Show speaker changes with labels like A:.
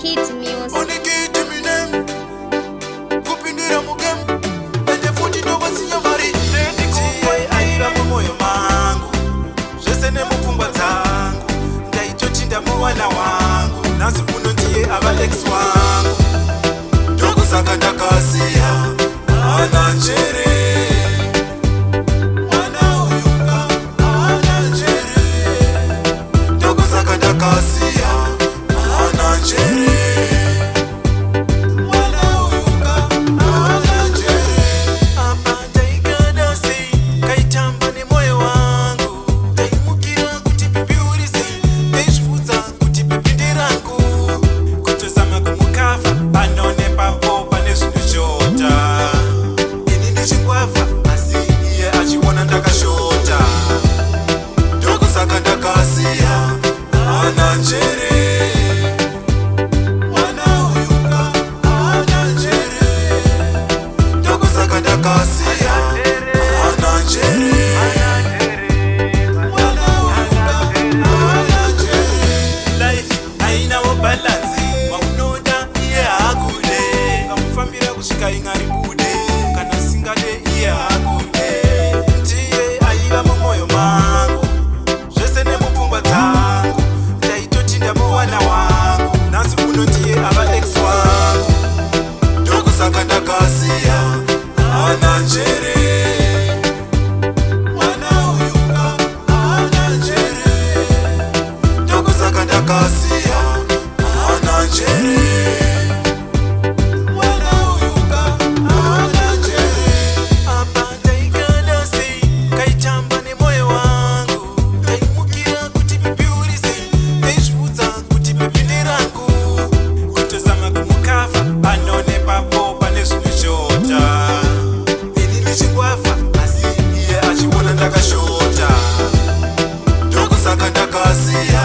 A: Kid Music.
B: Onikiti minem kupindira mugem ende futi ndobasinya mari tiye aira mumoyo mangu zvese nemupfungwa dzangu ndaitotinda muwana wangu nasi uno ndiye ava ex wangu ndokusaka ndakasiya ana njere mwana uyuka ana njere ndokusaka ndakasiya ana njere Saka ndakasiya ana njere mwana uyuka ana njere ndokusaka ndakasiya ana njere mwana uyuka ana njere. Life hainawo balance maunoda iye hakude ngamufambira kusvika ingari bude kana singade iye hakude ndiye aiva mumwoyo mangu zvese nemupfungwa dzangu ndaitotinda muwana wangu nasi uno ndiye ava ex wangu ndokusaka ndakasiya ana njere mwana uyuka ana njere ndokusaka ndakasiya ana njere mwana uyuka ana njere. Apa ndaigada sei kaitamba nemwoyo wangu ndaimukira kuti pipiurise ndaizvudza kuti pepinde rangu kutozama kumukavha pano nepapo pane zvinishota ini ndichingwafa asi iye achiona ndakashota ndokusaka ndakasiya